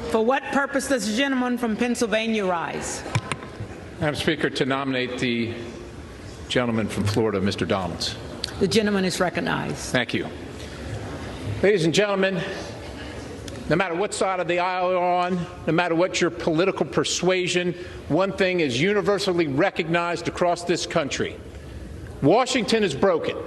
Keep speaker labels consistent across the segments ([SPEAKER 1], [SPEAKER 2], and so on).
[SPEAKER 1] For what purpose does the gentleman from Pennsylvania rise?
[SPEAKER 2] Madam Speaker, to nominate the gentleman from Florida, Mr. Donalds.
[SPEAKER 1] The gentleman is recognized.
[SPEAKER 2] Thank you. Ladies and gentlemen, no matter what side of the aisle you're on, no matter what your political persuasion, one thing is universally recognized across this country. Washington is broken.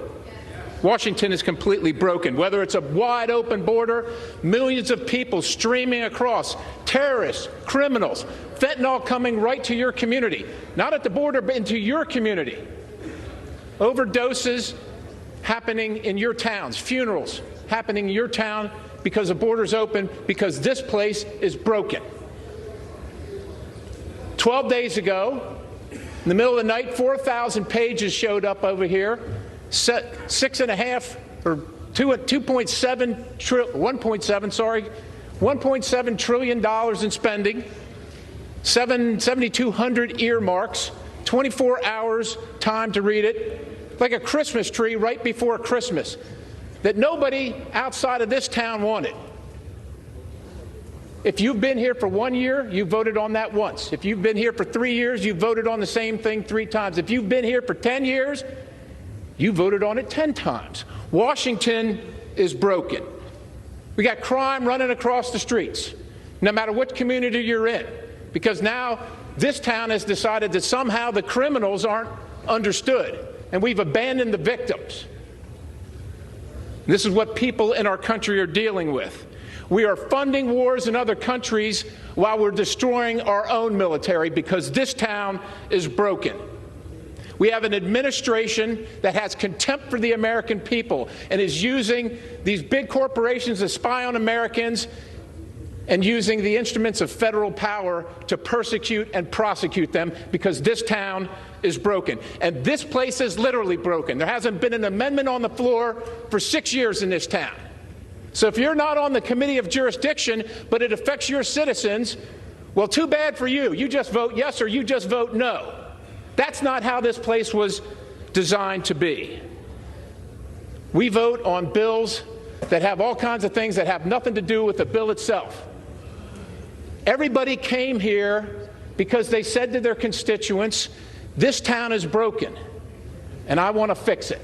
[SPEAKER 2] Washington is completely broken. Whether it's a wide open border, millions of people streaming across, terrorists, criminals, fentanyl coming right to your community, not at the border, but into your community. Overdoses happening in your towns, funerals happening in your town because the border's open, because this place is broken. 12 days ago, in the middle of the night, 4,000 pages showed up over here. 1.7 trillion dollars in spending, 7,200 earmarks, 24 hours time to read it, like a Christmas tree right before Christmas, that nobody outside of this town wanted. If you've been here for 1 year, you voted on that once. If you've been here for 3 years, you voted on the same thing 3 times. If you've been here for 10 years, you voted on it 10 times. Washington is broken. We got crime running across the streets, no matter what community you're in, because now this town has decided that somehow the criminals aren't understood, and we've abandoned the victims. This is what people in our country are dealing with. We are funding wars in other countries while we're destroying our own military because this town is broken. We have an administration that has contempt for the American people and is using these big corporations to spy on Americans and using the instruments of federal power to persecute and prosecute them because this town is broken. And this place is literally broken. There hasn't been an amendment on the floor for 6 years in this town. So if you're not on the committee of jurisdiction, but it affects your citizens, well, too bad for you. You just vote yes or you just vote no. That's not how this place was designed to be. We vote on bills that have all kinds of things that have nothing to do with the bill itself. Everybody came here because they said to their constituents, this town is broken, and I want to fix it.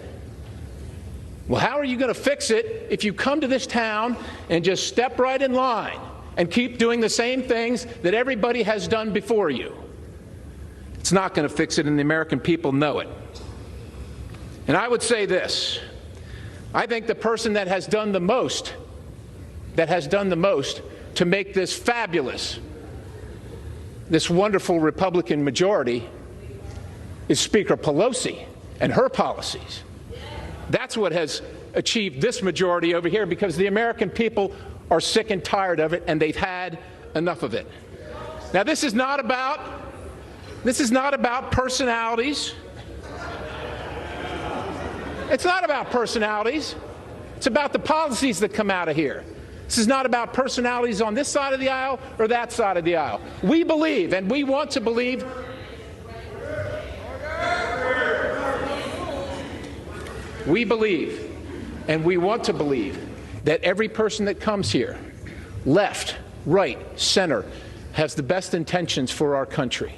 [SPEAKER 2] Well, how are you going to fix it if you come to this town and just step right in line and keep doing the same things that everybody has done before you? It's not going to fix it, and the American people know it. And I would say this. I think the person that has done the most to make this fabulous, this wonderful Republican majority is Speaker Pelosi and her policies. That's what has achieved this majority over here, because the American people are sick and tired of it, and they've had enough of it. Now, this is not about personalities. It's not about personalities. It's about the policies that come out of here. This is not about personalities on this side of the aisle or that side of the aisle. We believe, and we want to believe, and we want to believe that every person that comes here, left, right, center, has the best intentions for our country.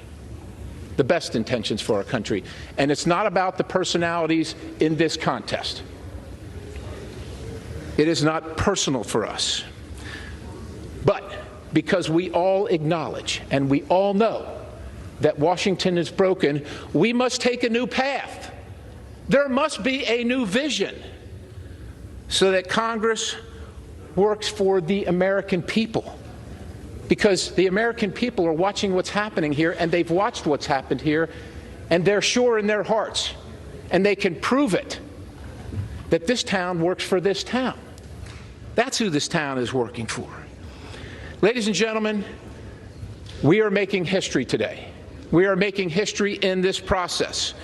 [SPEAKER 2] The best intentions for our country. And it's not about the personalities in this contest. It is not personal for us. But because we all acknowledge and we all know that Washington is broken, we must take a new path. There must be a new vision so that Congress works for the American people. Because the American people are watching what's happening here, and they've watched what's happened here, and they're sure in their hearts, and they can prove it, that this town works for this town. That's who this town is working for. Ladies and gentlemen, we are making history today. We are making history in this process.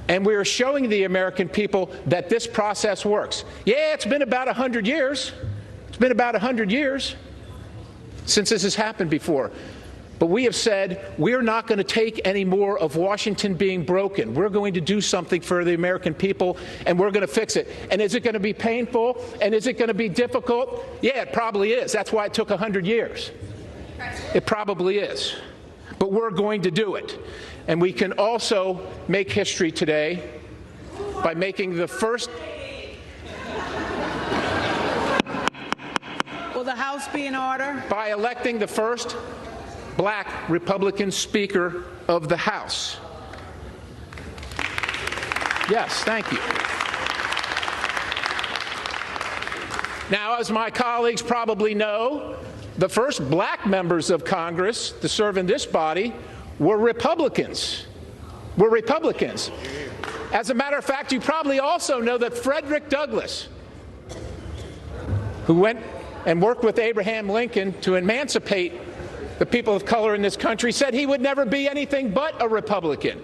[SPEAKER 2] And we are showing the American people that this process works. Yeah, it's been about 100 years. It's been about 100 years since this has happened before. But we have said we're not going to take any more of Washington being broken. We're going to do something for the American people, and we're going to fix it. And is it going to be painful? And is it going to be difficult? Yeah, it probably is. That's why it took 100 years. It probably is. But we're going to do it. And we can also make history today by making the first...
[SPEAKER 1] Will the House be in order?
[SPEAKER 2] By electing the first black Republican Speaker of the House. Yes, thank you. Now, as my colleagues probably know, the first black members of Congress to serve in this body were Republicans. As a matter of fact, you probably also know that Frederick Douglass, who went and worked with Abraham Lincoln to emancipate the people of color in this country, said he would never be anything but a Republican,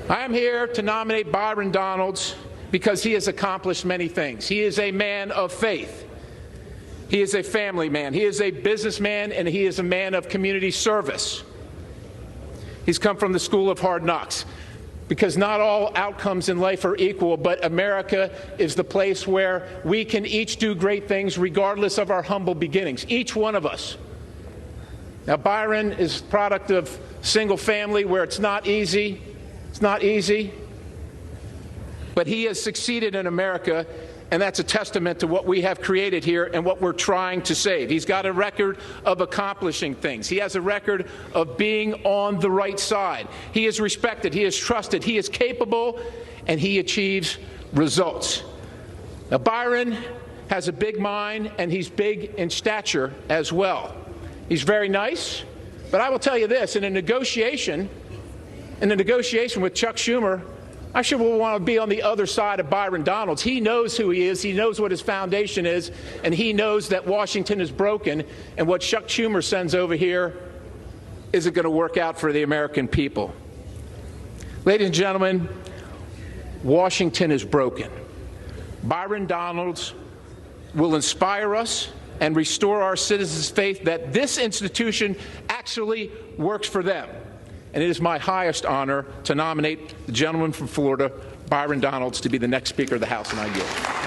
[SPEAKER 2] I am here to nominate Byron Donalds because he has accomplished many things. He is a man of faith. He is a family man. He is a businessman, and he is a man of community service. He's come from the school of hard knocks, because not all outcomes in life are equal, but America is the place where we can each do great things regardless of our humble beginnings, each one of us. Now, Byron is a product of single family where it's not easy, but he has succeeded in America, and that's a testament to what we have created here and what we're trying to save. He's got a record of accomplishing things. He has a record of being on the right side. He is respected. He is trusted. He is capable, and he achieves results. Now, Byron has a big mind, and he's big in stature as well. He's very nice, but I will tell you this, in a negotiation with Chuck Schumer, I should want to be on the other side of Byron Donalds. He knows who he is, he knows what his foundation is, and he knows that Washington is broken, and what Chuck Schumer sends over here isn't going to work out for the American people. Ladies and gentlemen, Washington is broken. Byron Donalds will inspire us and restore our citizens' faith that this institution actually works for them. And it is my highest honor to nominate the gentleman from Florida, Byron Donalds, to be the next Speaker of the House, and I yield.